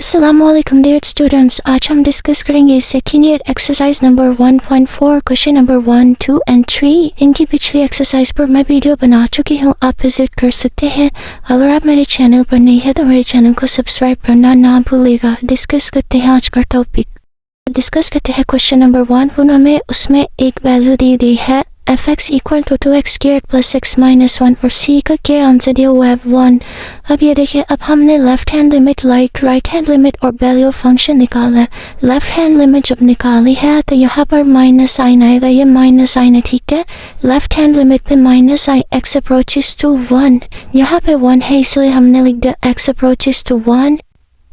अस्सलामुअलैकुम dear students, आज हम डिस्कस करेंगे second year exercise number 1.4 question number 1, 2 and 3। इनकी पिछली एक्सरसाइज पर मैं वीडियो बना चुकी हूँ, आप विजिट कर सकते हैं। अगर आप मेरे चैनल पर नहीं है तो मेरे चैनल को सब्सक्राइब करना ना भूलिएगा। डिस्कस करते हैं आज का टॉपिक। डिस्कस करते हैं क्वेश्चन नंबर 1। हमें उसमें एक वैल्यू दी है f(x) equal to 2x square plus x minus 1 और c का क्या आंसर दिया हुआ है 1। अब ये देखिए, अब हमने left hand limit, right hand limit और वैल्यू ऑफ फंक्शन निकाला है। लेफ्ट हैंड लिमिट जब निकाली है तो यहाँ पर माइनस साइन आएगा, ये माइनस साइन है, ठीक है। लेफ्ट हैंड लिमिट पे minus sign, x approaches to 1, यहाँ पे 1 है इसलिए हमने लिख दिया x अप्रोचेस टू 1।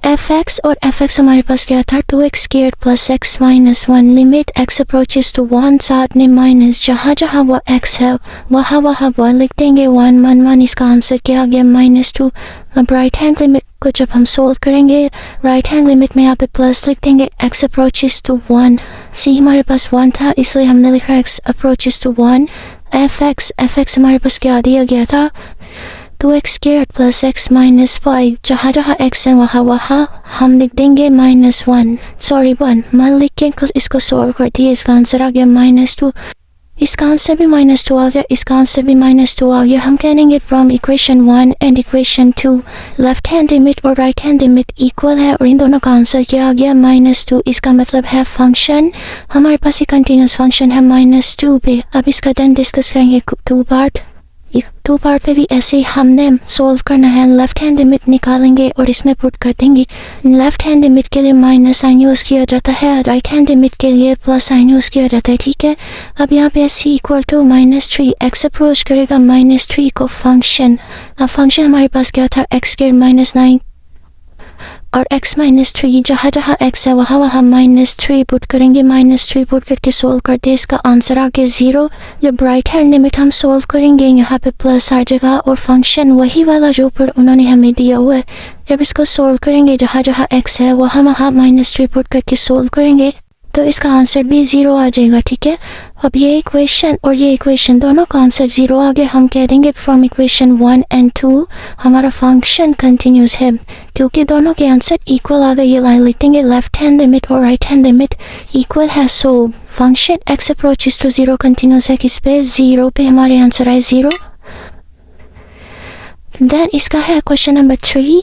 f(x) और f(x) हमारे पास क्या था 2x square plus x minus 1। Limit x approaches to 1, साथ में माइनस, जहाँ जहाँ वो x है वहाँ 1 लिख देंगे। 1 1 1, इसका आंसर क्या आ गया -2। अब राइट हैंड लिमिट को जब हम सोल्व करेंगे, राइट हैंड लिमिट में यहाँ पे प्लस लिख देंगे, x अप्रोचेस टू 1। c हमारे पास 1 था इसलिए हमने लिखा x अप्रोचेस टू 1। f(x) हमारे पास क्या दिया गया था 2x square plus x minus 5, जहाँ जहाँ x है वहाँ हम लिख देंगे -1 मान लिख के इसको सॉल्व कर दिए। इसका आंसर आ गया -2। इसका आंसर भी -2 आ गया, इसका आंसर भी -2 आ गया। हम कहेंगे from equation 1 and equation 2 left hand limit और राइट हैंड लिमिट इक्वल है और इन दोनों का आंसर क्या आ गया -2। इसका मतलब है फंक्शन, हमारे पास ये कंटिन्यूस फंक्शन है -2 पे। अब इसका देन डिस्कस करेंगे टू पार्ट पे भी ऐसे ही हमने सोल्व करना है। लेफ्ट हैंड लिमिट निकालेंगे और इसमें पुट कर देंगे। लेफ्ट हैंड लिमिट के लिए माइनस साइन यूज़ किया जाता है, राइट हैंड लिमिट के लिए प्लस साइन यूज़ किया जाता है, ठीक है। अब यहाँ पे c equal to -3, x approach करेगा -3 को फंक्शन। अब फंक्शन हमारे पास क्या था x स्क्वायर -9 और x -3, जहाँ जहाँ x है वहाँ -3 पुट करेंगे। -3 पुट करके सोल्व करते हैं, इसका आंसर आ गया 0। जब राइट हैंड लिमिट हम सोल्व करेंगे यहाँ पे प्लस आ जाएगा और फंक्शन वही वाला जो ऊपर उन्होंने हमें दिया हुआ है। जब इसको सोल्व करेंगे जहाँ जहाँ x है वहाँ -3 पुट करके सोल्व करेंगे तो इसका आंसर भी 0 आ जाएगा, ठीक है। अब ये इक्वेशन और ये इक्वेशन दोनों का आंसर 0 आ गया। हम कह देंगे फ्रॉम इक्वेशन 1 एंड 2 हमारा फंक्शन कंटिन्यूस है क्योंकि दोनों के आंसर इक्वल आ गए। ये लाइन लिख देंगे, लेफ्ट हैंड लिमिट और राइट हैंड लिमिट इक्वल है, so function x approaches to 0 continuous है। किस पे 0 पे हमारे आंसर आए 0। देन इसका है question number 3।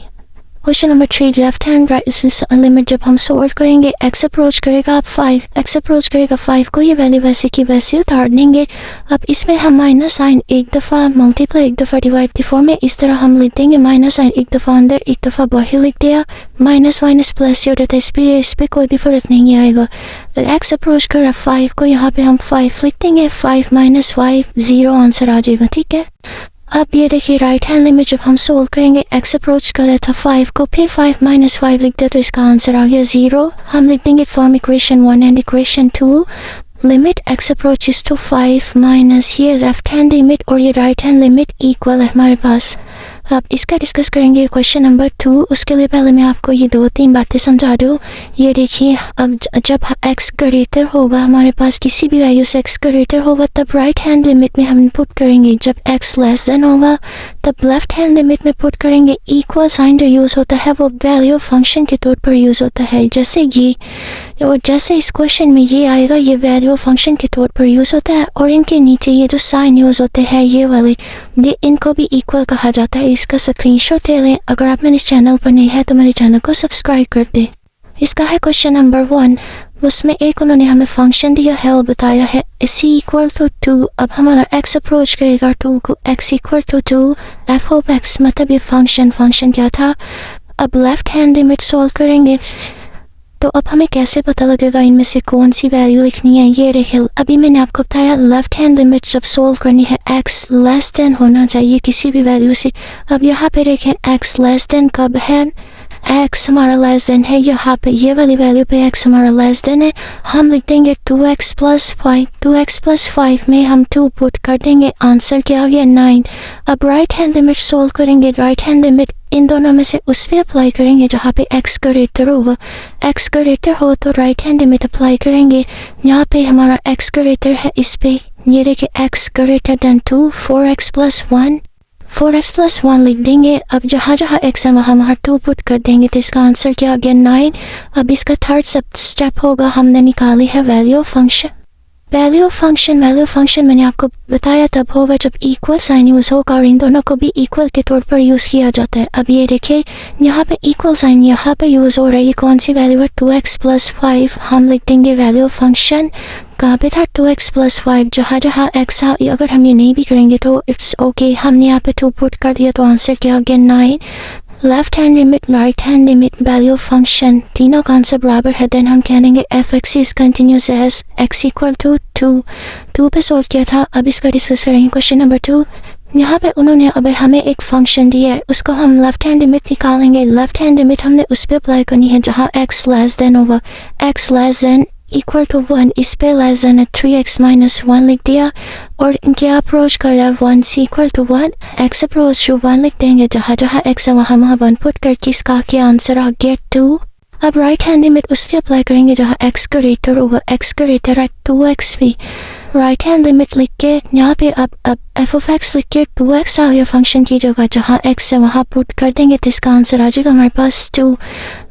Question number 3 left hand right limit जब हम सोल्व करेंगे, x अप्रोच करेगा 5, x अप्रोच करेगा 5 को ये वैल्यू वैसे की वैसे उतार देंगे। अब इसमें हम माइनस साइन एक दफ़ा मल्टीप्लाई एक दफ़ा डिवाइड की फॉर्म में इस तरह हम लिख देंगे। माइनस साइन एक दफ़ा अंदर एक दफ़ा बाहर लिख दिया, माइनस माइनस प्लस हो जाता है, इस पर कोई भी फर्क नहीं आएगा। x अप्रोच कर रहा 5 को यहाँ पे हम 5 लिख देंगे, 5 - 5 0 आंसर आ जाएगा, ठीक है। अब ये देखिए राइट हैंड लिमिट जब हम सोल्व करेंगे, x अप्रोच कर रहा था 5 को, फिर 5 - 5 लिख दिया तो इसका आंसर आ गया 0। हम लिख देंगे from equation 1 and equation 2 limit x approaches to 5 minus ये लेफ्ट हैंड लिमिट और ये राइट हैंड लिमिट इक्वल है हमारे पास। अब इसका डिस्कस करेंगे क्वेश्चन नंबर 2। उसके लिए पहले मैं आपको ये 2-3 बातें समझा दूँ। ये देखिए, अब जब x ग्रेटर होगा, हमारे पास किसी भी वैल्यू से x ग्रेटर होगा तब राइट हैंड लिमिट में हम पुट करेंगे। जब x लेस देन होगा तब लेफ्ट हैंड लिमिट में पुट करेंगे। इक्वल साइन जो यूज़ होता है वो वैल्यू फंक्शन के तौर पर यूज़ होता है, जैसे ये और जैसे इस क्वेश्चन में ये आएगा, ये वैल्यू फंक्शन के तौर पर यूज़ होता है। और इनके नीचे ये जो साइन यूज़ होते हैं ये वाले, ये इनको भी इक्वल कहा जाता है। इसका स्क्रीनशॉट ले लें। अगर आप मेरे चैनल पर नहीं है तो मेरे चैनल को सब्सक्राइब कर दें। इसका है क्वेश्चन नंबर 1। उसमें एक उन्होंने हमें फंक्शन दिया है और बताया है c इक्वल टू 2। अब हमारा x अप्रोच करेगा 2 को, x equal to 2 f of x, मतलब ये फंक्शन क्या था। अब लेफ्ट हैंड लिमिट सोल्व करेंगे तो अब हमें कैसे पता लगेगा इनमें से कौन सी वैल्यू लिखनी है। ये देखिए, अभी मैंने आपको बताया लेफ्ट हैंड लिमिट जब सोल्व करनी है x लेस देन होना चाहिए किसी भी वैल्यू से। अब यहाँ पे देखें x लेस देन कब है, x हमारा लेस देन है यहाँ पे, ये वाली वैल्यू पे x हमारा लेस देन है। हम लिख देंगे 2x + 5, 2x + 5 में हम 2 पुट कर देंगे, आंसर क्या आ गया 9। अब राइट हैंड लिमिट सोल्व करेंगे, राइट हैंड लिमिट इन दोनों में से उस पे अप्लाई करेंगे जहाँ पे x ग्रेटर होगा। x ग्रेटर हो तो राइट हैंड लिमिट अप्लाई करेंगे। यहाँ पे हमारा x ग्रेटर है इस पे, ये देखिए x greater than 2, 4x + 1 4x plus 1 लिख देंगे। अब जहाँ जहाँ x है वहाँ वहाँ 2 पुट कर देंगे तो इसका आंसर क्या आ गया 9। अब इसका थर्ड स्टेप होगा, हमने निकाली है value of function. Value of function मैंने आपको बताया तब होगा जब इक्वल साइन यूज़ होगा और इन दोनों को भी इक्वल के तौर पर यूज़ किया जाता है। अब ये देखिए यहाँ पे इक्वल साइन यहाँ पे यूज़ हो रहा है। ये कौन सी वैल्यू है 2x प्लस 5। हम लिख देंगे वैल्यू ऑफ फंक्शन कहाँ पे था 2x प्लस 5। जहाँ जहाँ x था अगर हम ये नहीं भी करेंगे तो इट्स ओके। हमने यहाँ पे 2 पुट कर दिया तो आंसर क्या हो गया 9। Left hand limit right hand limit value of function तीनों का आंसर बराबर है। देन हम कहेंगे f x is continuous as x equal to 2 पे सोल्व किया था। अब इसका डिस्कस करेंगे क्वेश्चन नंबर 2। यहाँ पे उन्होंने अब हमें एक फंक्शन दिया है, उसको हम लेफ्ट हैंड लिमिट निकालेंगे। लेफ्ट हैंड लिमिट हमने उस पर अप्लाई करनी है जहाँ x लेस देन होगा x less than equal to 1। इस पे लेस देन है 3x माइनस 1 लिख दिया और इनके अप्रोच कर रहा है 1 से equal to 1। x approach to 1 लिख देंगे। जहाँ जहाँ x है वहाँ वहाँ 1 पुट करके इसका क्या आंसर आ गया 2। अब राइट हैंड लिमिट उससे अप्लाई करेंगे जहाँ x ग्रेटर होगा। x ग्रेटर है 2x भी। राइट हैंड लिमिट लिख के यहाँ पे अब एफ ऑफ एक्स लिख के 2x आ गया फंक्शन की जगह। जहाँ x है वहाँ पुट कर देंगे तो इसका आंसर आ जाएगा हमारे पास 2।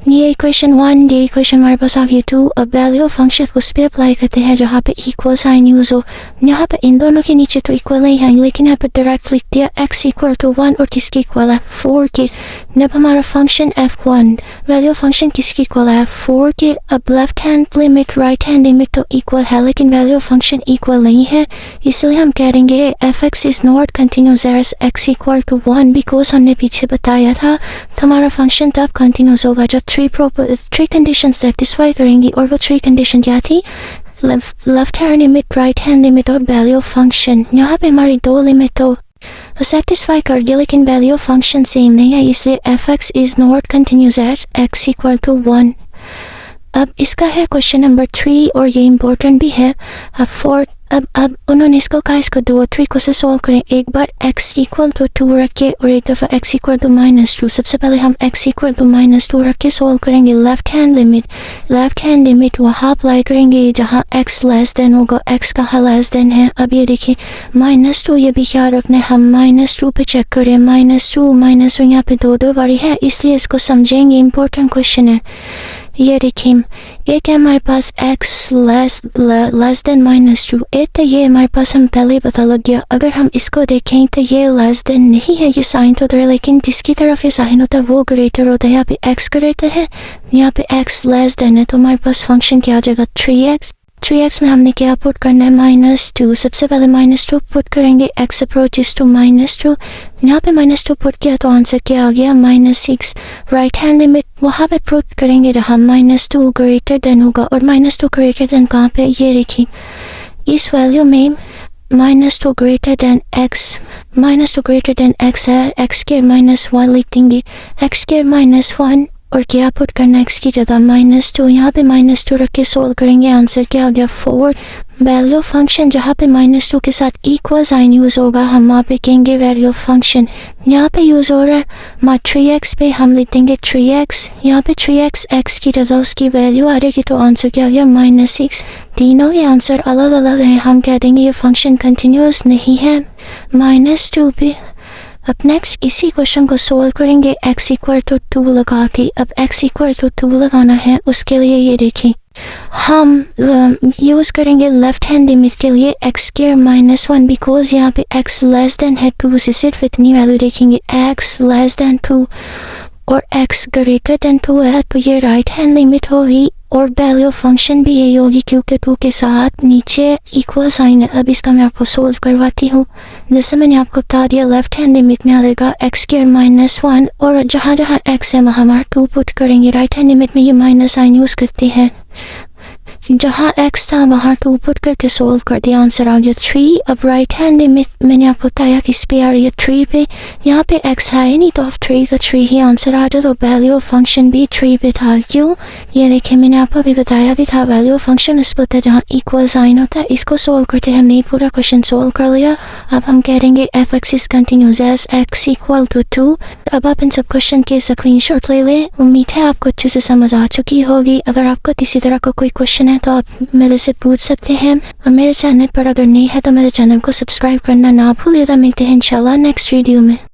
ये इक्वेशन 1, ये इक्वेशन हमारे पास आ गया 2। अब वैल्यू ऑफ फंक्शन उस पर अप्लाई करते हैं जहाँ पे इक्वल साइन यूज़ हो। यहाँ पे इन दोनों के नीचे तो इक्वल नहीं है लेकिन यहाँ पे डायरेक्ट लिख दिया x इक्वल टू 1 और किसकी इक्वल है 4 के। जब हमारा function f1 value of function किसकी इक्वल है 4 के। अब left hand limit right hand limit तो इक्वल है लेकिन वैल्यू ऑफ फंक्शन इक्वल नहीं है, इसलिए हम कहेंगे f x is not continuous as x equal to 1 because हमने पीछे बताया था तो हमारा फंक्शन तब कंटिन्यूस होगा जब 3 कंडीशन सेटिस्फाई करेंगी। और वो 3 कंडीशन क्या थी left hand limit right hand limit और वैल्यू ऑफ फंक्शन। यहाँ पे हमारी 2 लिमिट तो सेटिस्फाई कर दिया लेकिन वैल्यू ऑफ फंक्शन सेम नहीं है, इसलिए f x is not continuous as x equal to 1। अब इसका है क्वेश्चन नंबर 3 और ये इम्पोर्टेंट भी है। अब उन्होंने इसको कहा इसको 2 और 3 को से सॉल्व करें। एक बार x इक्वल टू 2 रख के और एक दफ़ा x इक्वल टू -2। सबसे पहले हम x इक्वल टू -2 रख के सॉल्व करेंगे। लेफ्ट हैंड लिमिट वहाँ अप्लाई करेंगे जहाँ x लेस देन होगा। x कहाँ लेस देन है। अब ये देखिए -2 ये भी क्या रखना है हम -2 पे चेक करें। -2 यहाँ पे 2 बारी है इसलिए इसको समझेंगे, इम्पोर्टेंट क्वेश्चन है। ये देखिए ये क्या हमारे पास x लेस देन -2 एक तो ये हमारे पास हम पहले पता लग गया। अगर हम इसको देखें तो ये लेस देन नहीं है, ये साइन तो है लेकिन जिसकी तरफ ये साइन होता है वो ग्रेटर होता है। यहाँ पे x ग्रेटर है, यहाँ पे x लेस देन है तो हमारे पास फंक्शन क्या आ जाएगा 3x में हमने क्या पुट करना है -2। सबसे पहले -2 पुट करेंगे, x अप्रोचेस टू -2। यहाँ पे -2 पुट किया तो आंसर क्या आ गया -6। राइट हैंड लिमिट वहाँ पे पुट करेंगे जहाँ -2 ग्रेटर देन होगा और -2 ग्रेटर देन कहाँ पे ये देखिए इस वैल्यू में -2 ग्रेटर देन x है। x स्क्वायर -1 लिख देंगे, x स्क्वायर -1 और क्या पुट करना x की जगह -2। यहाँ पे -2 रख के सोल्व करेंगे, आंसर क्या आ गया 4। वैल्यू ऑफ फंक्शन जहाँ पे -2 के साथ इक्वल साइन यूज़ होगा हम वहाँ पे कहेंगे वैल्यू ऑफ फंक्शन। यहाँ पे यूज़ हो रहा है 3x पे हम लिख देंगे 3x। यहाँ पे 3x x की जगह उसकी वैल्यू आ रहेगी तो आंसर क्या आ गया -6। तीनों के आंसर अलग अलग हैं, हम कह देंगे ये फंक्शन कंटिन्यूस नहीं है -2 पे। अब नेक्स्ट इसी क्वेश्चन को सोल्व करेंगे x इक्वल टू 2 लगा के। अब x इक्वल टू 2 लगाना है उसके लिए ये देखिए हम यूज़ करेंगे लेफ्ट हैंड लिमिट के लिए x स्क्वायर -1 बिकॉज यहाँ पे x लेस देन है 2 से सिर्फ इतनी वैल्यू देखेंगे x लेस देन 2 और x ग्रेटर देन 2 है तो ये राइट हैंड लिमिट होगी और वैल्यू ऑफ फंक्शन भी यही होगी क्योंकि 2 के साथ नीचे इक्वल साइन है। अब इसका मैं आपको सोल्व करवाती हूँ। जैसे मैंने आपको बता दिया लेफ्ट हैंड लिमिट में आ रहेगा x स्क्वायर -1 और जहाँ जहाँ x है वहाँ हमारा 2 पुट करेंगे। राइट हैंड लिमिट में ये माइनस साइन यूज़ करते हैं, जहाँ x था वहाँ 2 पुट करके सोल्व कर दिया, आंसर आ गया 3। अब राइट हैंड लिमिट मैंने आपको बताया किस पे आ रही है 3 पे, यहाँ पे x है ही नहीं तो अब 3 का 3 ही आंसर आ जाए। तो वैल्यू ऑफ फंक्शन भी 3 पे था, क्यों ये देखिए मैंने आपको अभी बताया भी था वैल्यू ऑफ फंक्शन उस पर होता है जहाँ इक्वल साइन होता है। इसको सोल्व करते हैं, हमने पूरा क्वेश्चन सोल्व कर लिया। अब हम कह देंगे f x is continuous as x equal to 2। अब आप इन सब क्वेश्चन के स्क्रीनशॉट ले लें। उम्मीद है आपको अच्छे से समझ आ चुकी होगी। अगर आपको किसी तरह का कोई क्वेश्चन है तो आप मेरे से पूछ सकते हैं और मेरे चैनल पर अगर नहीं है तो मेरे चैनल को सब्सक्राइब करना ना भूलिएगा। मिलते हैं इंशाल्लाह नेक्स्ट वीडियो में।